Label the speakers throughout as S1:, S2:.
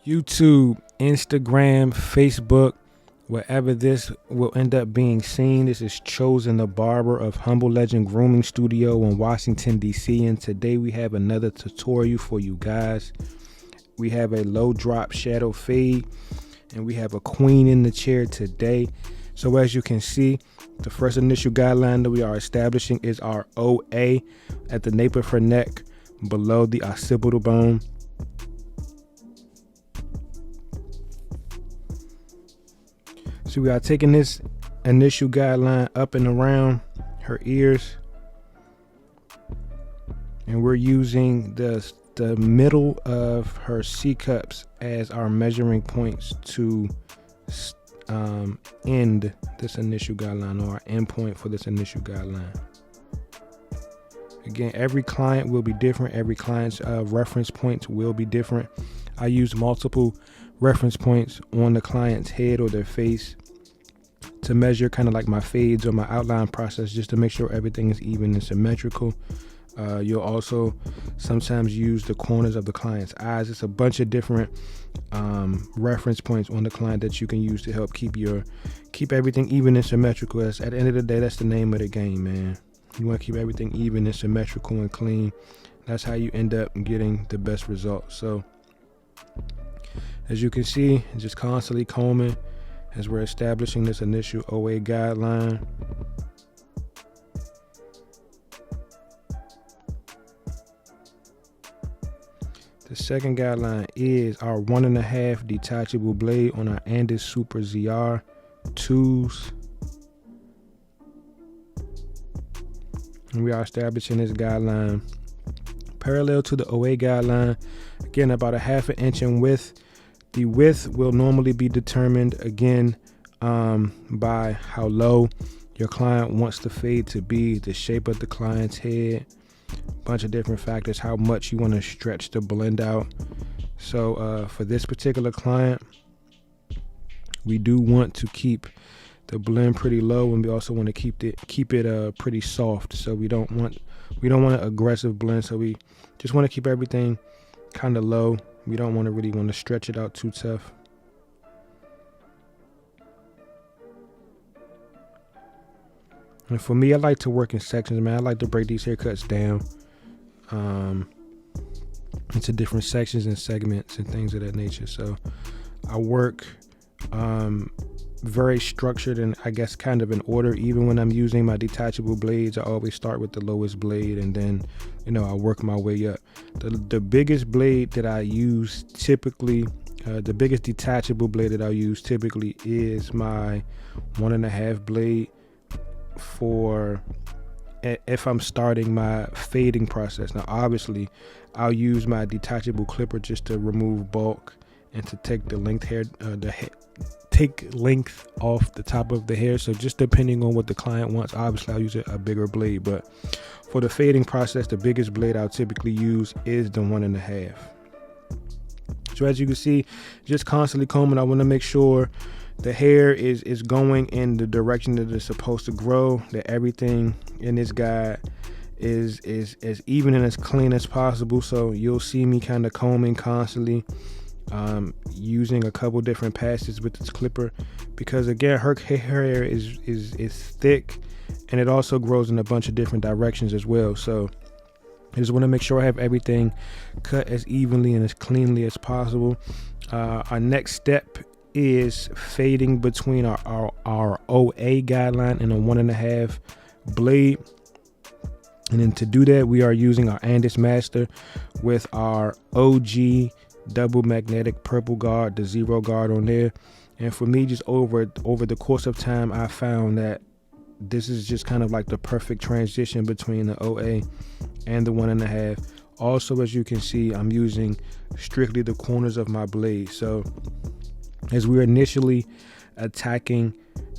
S1: YouTube, Instagram, Facebook, wherever this will end up being seen. This is Chosen the Barber of Wahl Legend Grooming Studio in Washington, D.C. And today we have another tutorial for you guys. We have a low drop shadow fade and we have a queen in the chair today. So as you can see, the first initial guideline that we are establishing is our OA at the nape of her neck below the occipital bone. So we are taking this initial guideline up and around her ears, and we're using the middle of her C cups as our measuring points to end this initial guideline, or our end point for this initial guideline. Again, every client will be different. Every client's reference points will be different. I use multiple reference points on the client's head or their face to measure kind of like my fades or my outline process, just to make sure everything is even and symmetrical. You'll also sometimes use the corners of the client's eyes. It's a bunch of different reference points on the client that you can use to help keep everything even and symmetrical. At the end of the day, that's the name of the game, man. You want to keep everything even and symmetrical and clean. That's how you end up getting the best results. So as you can see, just constantly combing as we're establishing this initial OA guideline. The second guideline is our 1.5 detachable blade on our Andis Super ZR tools. And we are establishing this guideline parallel to the OA guideline, again about 1/2 inch in width. The width will normally be determined again by how low your client wants the fade to be, the shape of the client's head, a bunch of different factors, how much you want to stretch the blend out. So for this particular client, we do want to keep the blend pretty low, and we also want to keep it pretty soft. So we don't want an aggressive blend. So we just want to keep everything kind of low. We don't really want to stretch it out too tough. And for me, I like to work in sections, man. I like to break these haircuts down into different sections and segments and things of that nature. So I work very structured and I guess kind of in order. Even when I'm using my detachable blades, I always start with the lowest blade and then, I work my way up. The biggest blade that I use typically, the biggest detachable blade that I use typically is my 1.5 blade for if I'm starting my fading process. Now obviously I'll use my detachable clipper just to remove bulk and to take the length off the top of the hair. So just depending on what the client wants, obviously I'll use a bigger blade, but for the fading process, the biggest blade I'll typically use is the 1.5. So as you can see, just constantly combing. I want to make sure the hair is going in the direction that it's supposed to grow, that everything in this guide is as even and as clean as possible. So you'll see me kind of combing constantly, using a couple different passes with this clipper, because again, her hair is thick and it also grows in a bunch of different directions as well. So I just want to make sure I have everything cut as evenly and as cleanly as possible. Our next step is fading between our OA guideline and a 1.5 blade. And then to do that, we are using our Andis Master with our OG double magnetic purple guard, the 0 guard on there. And for me, just over the course of time, I found that this is just kind of like the perfect transition between the OA and the 1.5. Also, as you can see, I'm using strictly the corners of my blade. So as we're initially attacking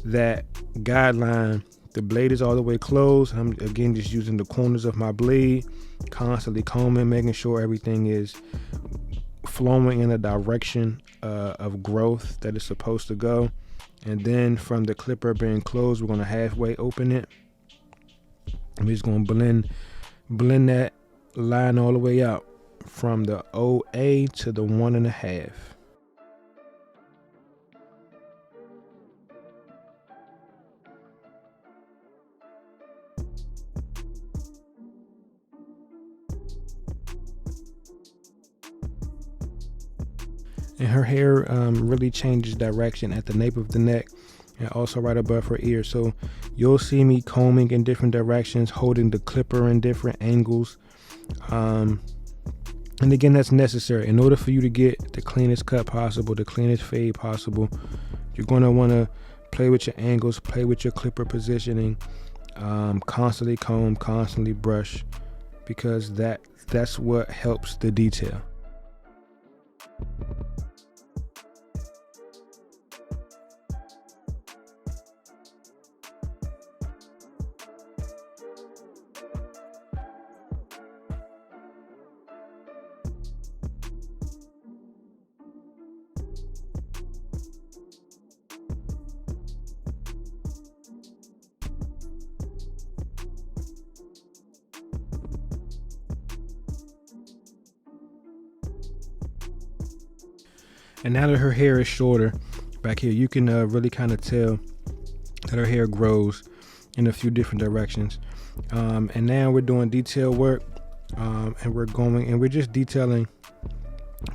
S1: that guideline, the blade is all the way closed. I'm again just using the corners of my blade, constantly combing, making sure everything is flowing in the direction of growth that it's supposed to go. And then from the clipper being closed, we're going to halfway open it. I'm just going to blend that line all the way out from the OA to the 1.5. And her hair really changes direction at the nape of the neck and also right above her ear. So you'll see me combing in different directions, holding the clipper in different angles. And again, that's necessary in order for you to get the cleanest cut possible, the cleanest fade possible. You're going to want to play with your angles, play with your clipper positioning, constantly comb, constantly brush, because that's what helps the detail. And now that her hair is shorter back here, you can really kind of tell that her hair grows in a few different directions. And now we're doing detail work, and we're just detailing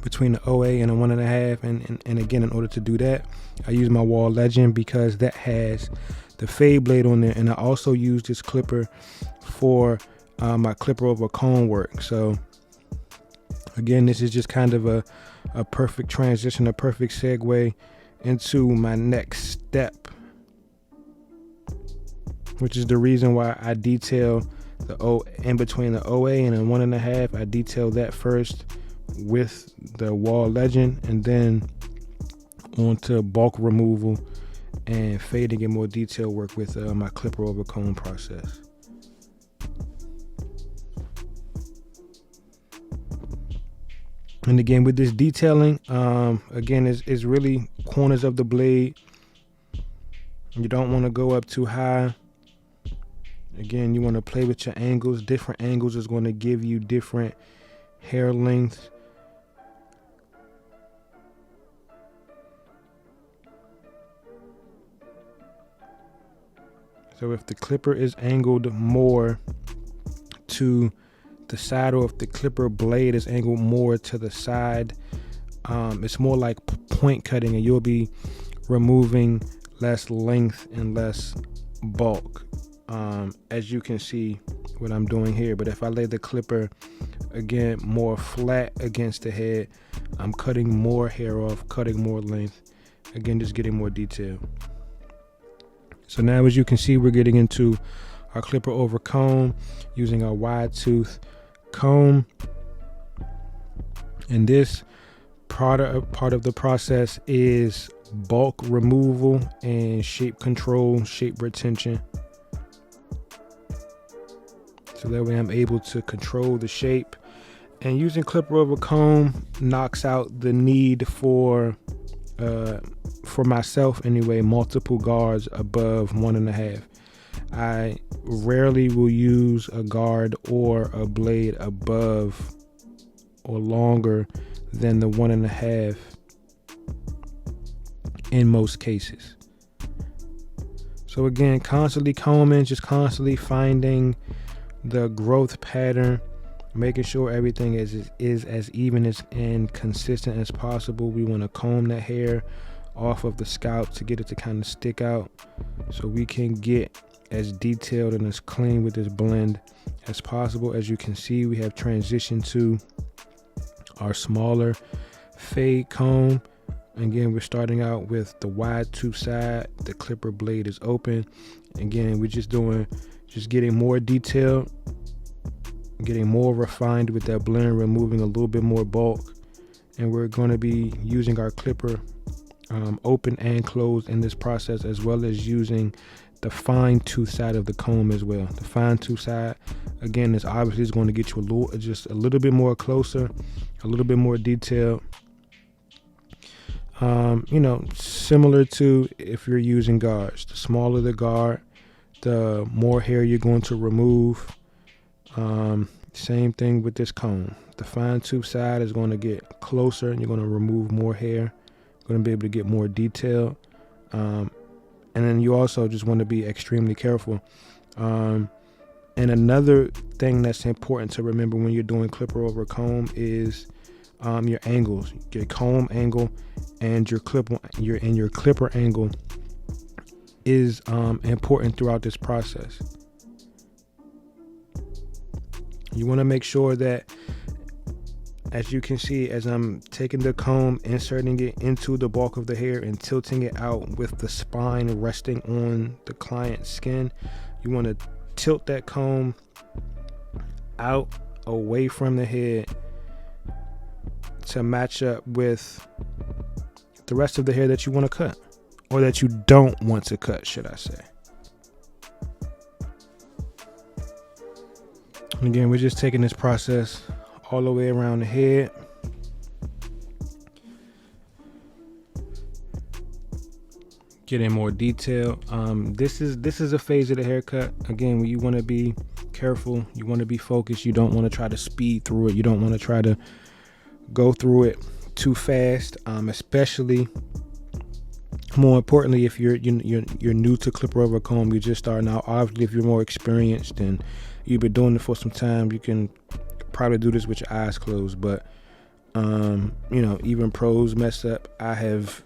S1: between the OA and the 1.5. And again, in order to do that, I use my Wahl Legend because that has the fade blade on there, and I also use this clipper for my clipper over comb work. So again, this is just kind of a perfect transition, a perfect segue into my next step, which is the reason why I detail the in between the OA and the 1.5. I detail that first with the Wahl Legend, and then onto bulk removal and fading and more detail work with my clipper over comb process. And again, with this detailing, again, is really corners of the blade. You don't want to go up too high. Again, you want to play with your angles. Different angles is going to give you different hair lengths. So if the clipper is angled more to the side, or if the clipper blade is angled more to the side, it's more like point cutting, and you'll be removing less length and less bulk, as you can see what I'm doing here. But if I lay the clipper again more flat against the head, I'm cutting more hair off, cutting more length, again just getting more detail. So now, as you can see, we're getting into our clipper over comb using our wide tooth comb. And this part of the process is bulk removal and shape control, shape retention. So that way I'm able to control the shape. And using clipper over comb knocks out the need for myself anyway, multiple guards above 1.5. I rarely will use a guard or a blade above or longer than the 1.5 in most cases. So again, constantly combing, just constantly finding the growth pattern, making sure everything is as even and consistent as possible. We want to comb that hair off of the scalp to get it to kind of stick out, so we can get as detailed and as clean with this blend as possible. As you can see, we have transitioned to our smaller fade comb. Again, we're starting out with the wide tooth side. The clipper blade is open. Again, we're just getting more detail, getting more refined with that blend, removing a little bit more bulk. And we're going to be using our clipper open and closed in this process, as well as using the fine tooth side of the comb as well. The fine tooth side, again, is obviously going to get you just a little bit more closer, a little bit more detail. Similar to if you're using guards. The smaller the guard, the more hair you're going to remove. Same thing with this comb. The fine tooth side is going to get closer, and you're going to remove more hair. You're going to be able to get more detail. And then you also just want to be extremely careful. And another thing that's important to remember when you're doing clipper over comb is your angles, your comb angle and your clipper angle is important throughout this process. You want to make sure that, as you can see, as I'm taking the comb, inserting it into the bulk of the hair and tilting it out with the spine resting on the client's skin, you want to tilt that comb out away from the head to match up with the rest of the hair that you want to cut, or that you don't want to cut, should I say. And again, we're just taking this process all the way around the head. Get in more detail. This is a phase of the haircut. Again, when you want to be careful, you want to be focused. You don't want to try to speed through it. You don't want to try to go through it too fast. Especially, more importantly, if you're new to clipper over comb, you're just starting out. Obviously, if you're more experienced and you've been doing it for some time, you can probably do this with your eyes closed. But even pros mess up. I have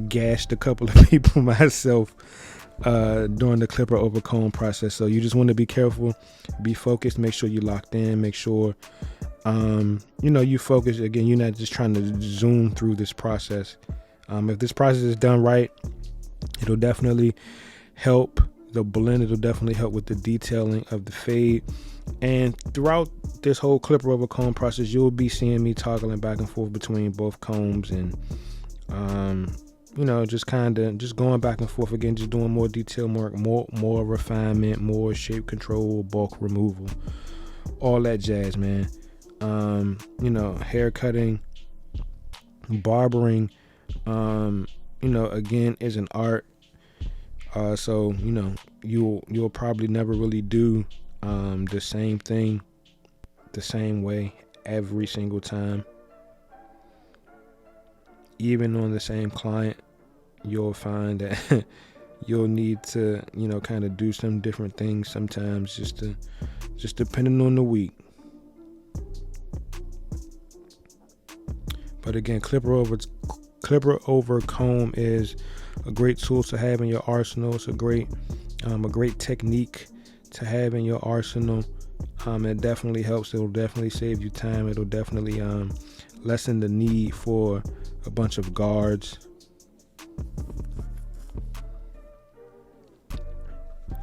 S1: gashed a couple of people myself during the clipper over comb process. So you just want to be careful, be focused, make sure you're locked in, make sure you focus. Again, you're not just trying to zoom through this process. If this process is done right, it'll definitely help the blend. It'll definitely help with the detailing of the fade. And throughout this whole clipper over comb process, you'll be seeing me toggling back and forth between both combs and just going back and forth. Again, just doing more detail work, more refinement, more shape control, bulk removal, all that jazz, man. Hair cutting, barbering, again, is an art. So you'll probably never really do the same thing the same way every single time. Even on the same client, you'll find that you'll need to kind of do some different things sometimes, just depending on the week. But again, clipper over comb is a great tool to have in your arsenal. It's a great technique to have in your arsenal. It definitely helps. It'll definitely save you time. It'll definitely lessen the need for a bunch of guards.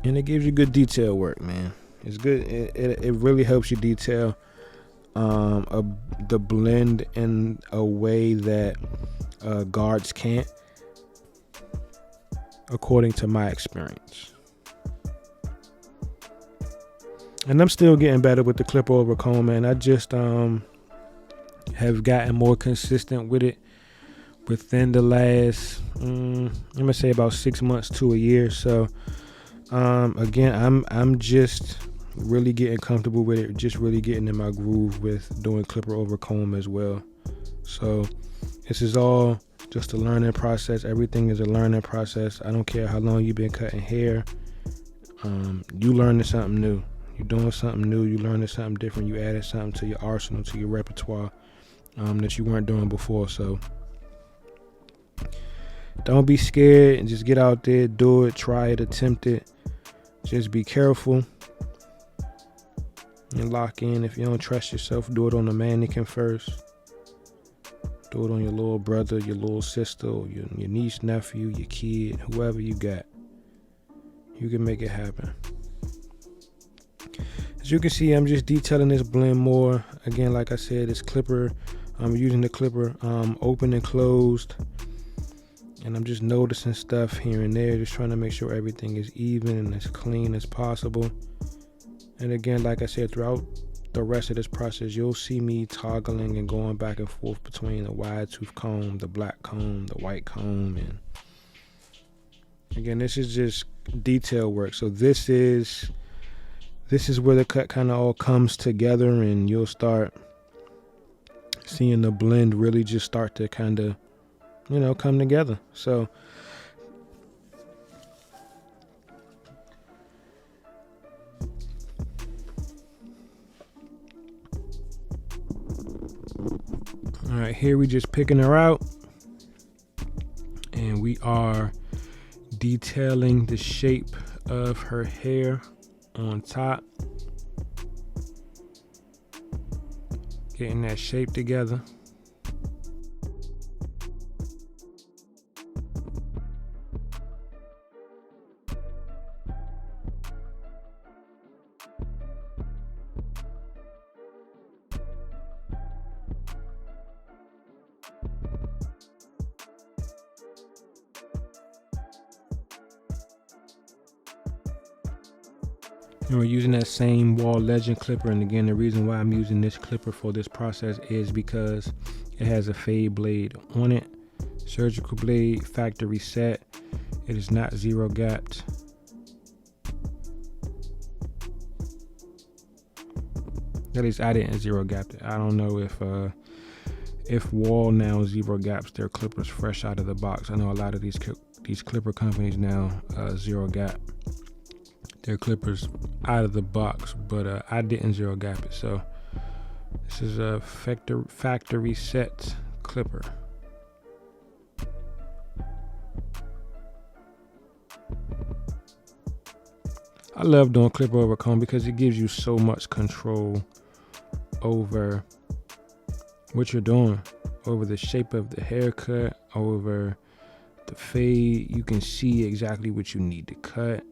S1: And it gives you good detail work, man. It's good. It really helps you detail the blend in a way that guards can't, according to my experience. And I'm still getting better with the clipper over comb, man. I just have gotten more consistent with it within the last I'm gonna say about 6 months to a year. So again, I'm just really getting comfortable with it, just really getting in my groove with doing clipper over comb as well. So this is all just a learning process. Everything is a learning process. I don't care how long you've been cutting hair. You learning something new. You're doing something new. You learning something different. You added something to your arsenal, to your repertoire that you weren't doing before. So don't be scared and just get out there, do it, try it, attempt it. Just be careful and lock in. If you don't trust yourself, do it on a mannequin first. Do it on your little brother, your little sister, or your niece, nephew, your kid, whoever you got. You can make it happen. As you can see, I'm just detailing this blend more. Again, like I said, it's clipper. I'm using the clipper open and closed. And I'm just noticing stuff here and there, just trying to make sure everything is even and as clean as possible. And again, like I said, throughout the rest of this process, you'll see me toggling and going back and forth between the wide tooth comb, the black comb, the white comb. And again, this is just detail work. So this is where the cut kind of all comes together, and you'll start seeing the blend really just start to kind of come together. So All right, here we just picking her out, and we are detailing the shape of her hair on top, getting that shape together. And we're using that same Wahl Legend clipper, and again, the reason why I'm using this clipper for this process is because it has a fade blade on it, surgical blade, factory set. It is not zero gapped. At least I didn't zero gap it. I don't know if Wahl now zero gaps their clippers fresh out of the box. I know a lot of these clipper companies now zero gap their clippers out of the box, but I didn't zero gap it. So this is a factory set clipper. I love doing clipper over comb because it gives you so much control over what you're doing, over the shape of the haircut, over the fade. You can see exactly what you need to cut.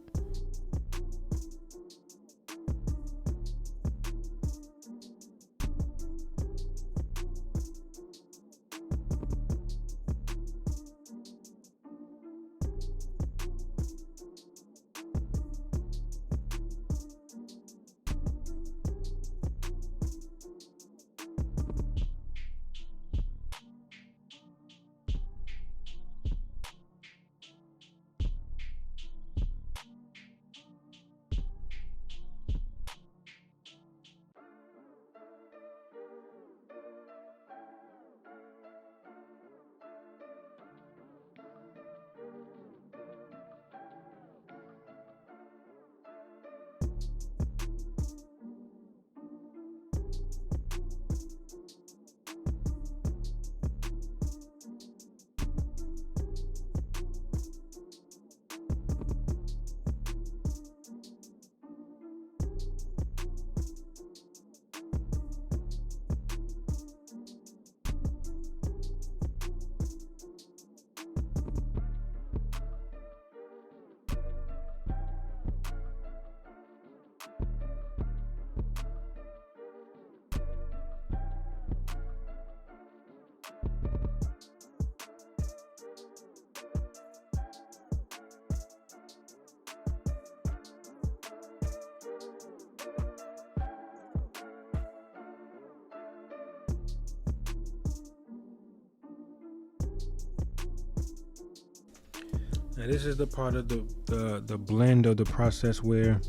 S1: Now this is the part of the blend of the process where,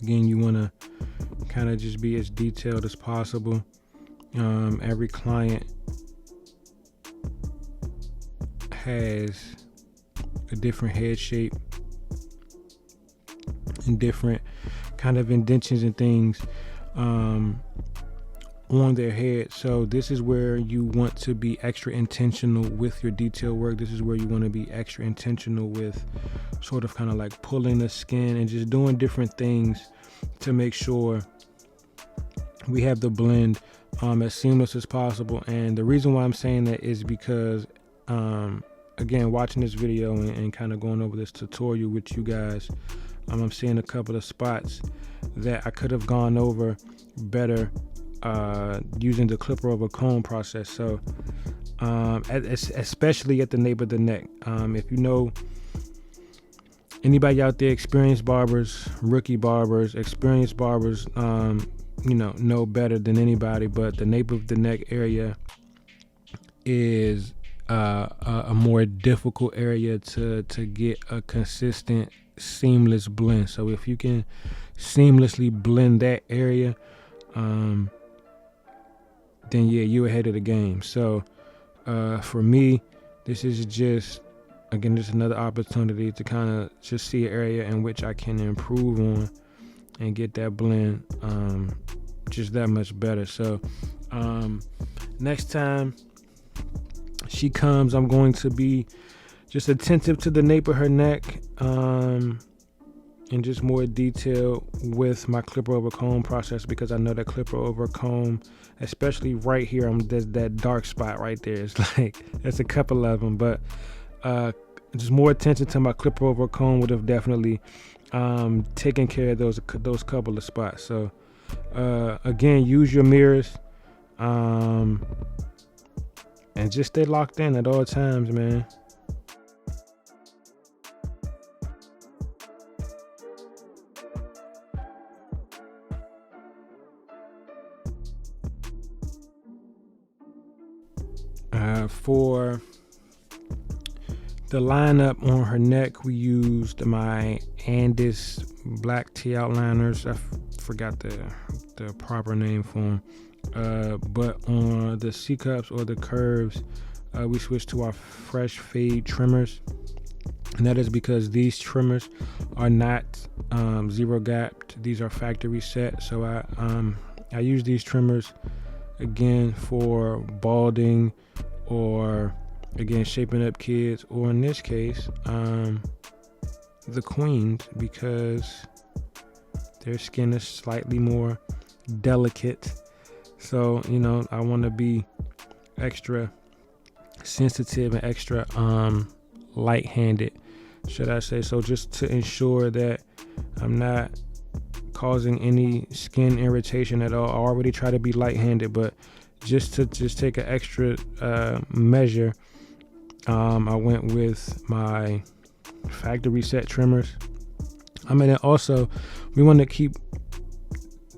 S1: again, you want to kind of just be as detailed as possible. Every client has a different head shape and different kind of indentions and things on their head. So this is where you want to be extra intentional with your detail work. This is where you want to be extra intentional with sort of kind of like pulling the skin and just doing different things to make sure we have the blend as seamless as possible. And the reason why I'm saying that is because again, watching this video and kind of going over this tutorial with you guys, I'm seeing a couple of spots that I could have gone over better using the clipper over comb process. So especially at the nape of the neck. If you know anybody out there, experienced barbers, rookie barbers, experienced barbers, know better than anybody, but the nape of the neck area is a more difficult area to get a consistent seamless blend. So if you can seamlessly blend that area, then yeah, you're ahead of the game. So for me, this is just, again, just another opportunity to kind of just see an area in which I can improve on and get that blend just that much better. So Next time she comes, I'm going to be just attentive to the nape of her neck, and just more detail with my clipper over comb process, because I know that clipper over comb, especially right here, there's that dark spot right there. It's like, there's a couple of them, but just more attention to my clipper over comb would have definitely taken care of those couple of spots. So again, use your mirrors, and just stay locked in at all times, man. For the lineup on her neck, we used my Andis black T outliners. I forgot the proper name for them. But on the C cups or the curves, we switched to our fresh fade trimmers, and that is because these trimmers are not zero gapped. These are factory set. So I use these trimmers again for balding, or again shaping up kids, or in this case the queens, because their skin is slightly more delicate. So I want to be extra sensitive and extra light-handed, should I say. So just to ensure that I'm not causing any skin irritation at all, I already try to be light-handed, but just to take an extra measure, I went with my factory set trimmers. And then also we want to keep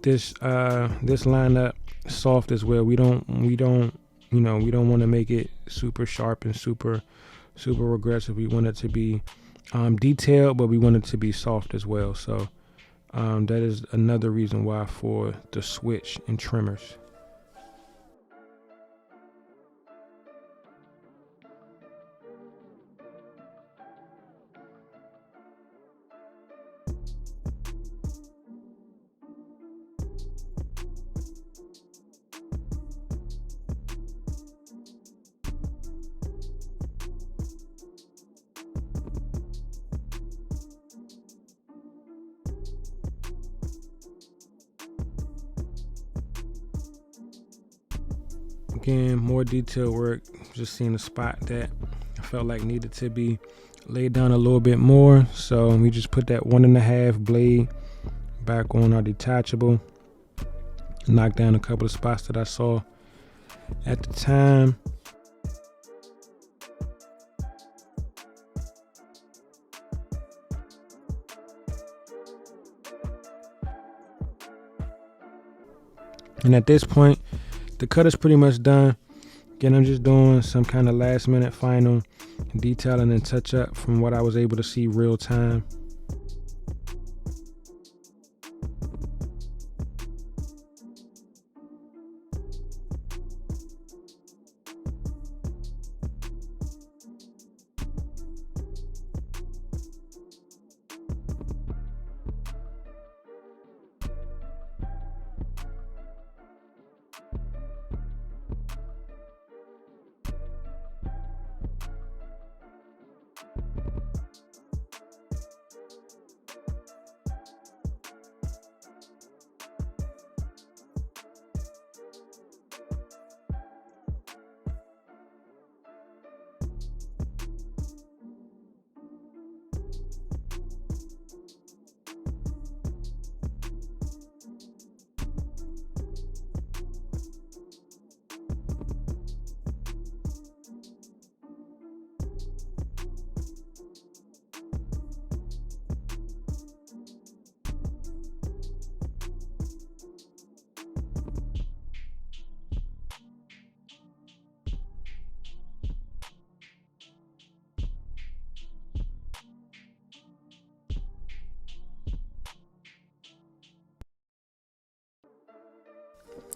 S1: this lineup soft as well. We don't want to make it super sharp and super aggressive. We want it to be detailed, but we want it to be soft as well. So that is another reason why for the switch in trimmers. Again, more detail work, just seeing a spot that I felt like needed to be laid down a little bit more. So we just put that 1.5 blade back on our detachable, knock down a couple of spots that I saw at the time. And at this point, the cut is pretty much done. Again, I'm just doing some kind of last minute final detailing and touch up from what I was able to see real time.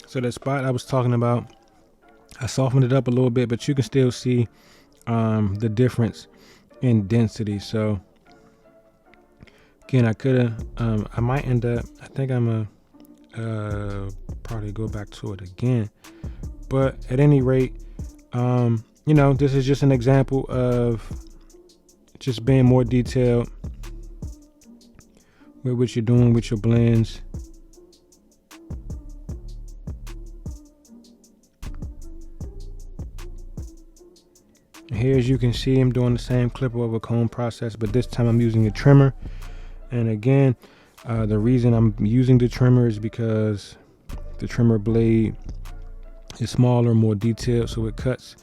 S1: So that spot I was talking about, I softened it up a little bit, but you can still see the difference in density. So again, I might end up, I think I'm gonna probably go back to it again, But at any rate, you know, this is just an example of just being more detailed with what you're doing with your blends. Here, as you can see, I'm doing the same clipper over comb process, but this time I'm using a trimmer. And again, the reason I'm using the trimmer is because the trimmer blade is smaller, more detailed, so it cuts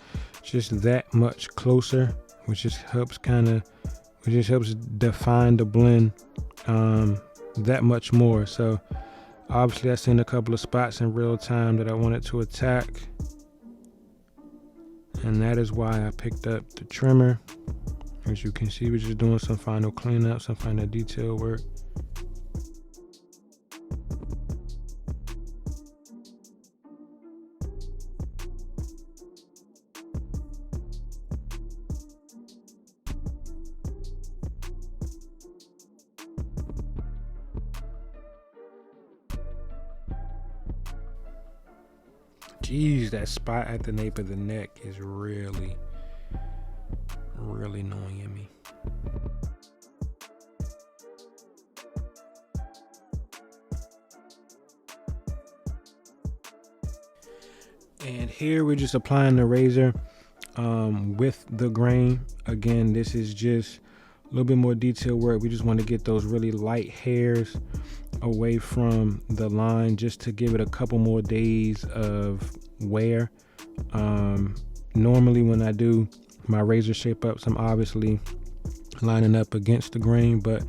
S1: just that much closer, which just helps define the blend that much more. So obviously I seen a couple of spots in real time that I wanted to attack, and that is why I picked up the trimmer. As you can see, we're just doing some final cleanup, some final detail work. Jeez, that spot at the nape of the neck is really annoying me. And here we're just applying the razor with the grain. Again, this is just a little bit more detail work. We just want to get those really light hairs away from the line, just to give it a couple more days of wear. Normally when I do my razor shape ups, I'm obviously lining up against the grain, but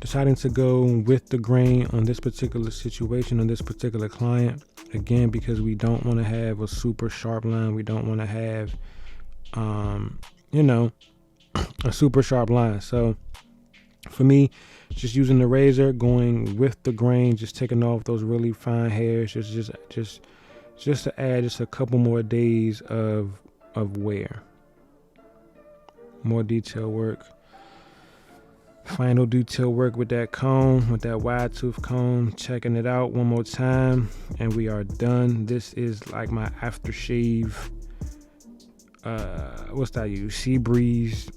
S1: deciding to go with the grain on this particular situation, on this particular client, again, because we don't want to have a super sharp line. We don't want to have you know, a super sharp line. So for me, just using the razor, going with the grain, just taking off those really fine hairs, just to add just a couple more days of wear. More detail work. Final detail work with that comb, with that wide tooth comb. Checking it out one more time, and we are done. This is like my aftershave. What's that? Use Sea Breeze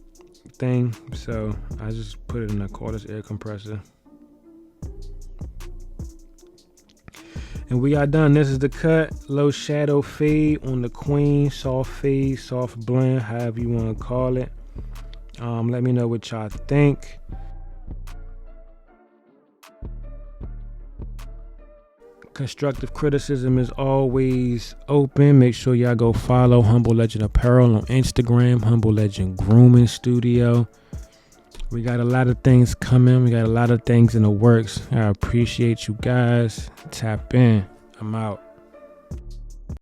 S1: thing. So I just put it in a cordless air compressor, and we are done. This is the cut. Low shadow fade on the queen. Soft fade, soft blend, however you want to call it. Let me know what y'all think. Constructive criticism is always open. Make sure y'all go follow Humble Legend Apparel on Instagram, Humble Legend Grooming Studio. We got a lot of things coming. We got a lot of things in the works. I appreciate you guys. Tap in. I'm out.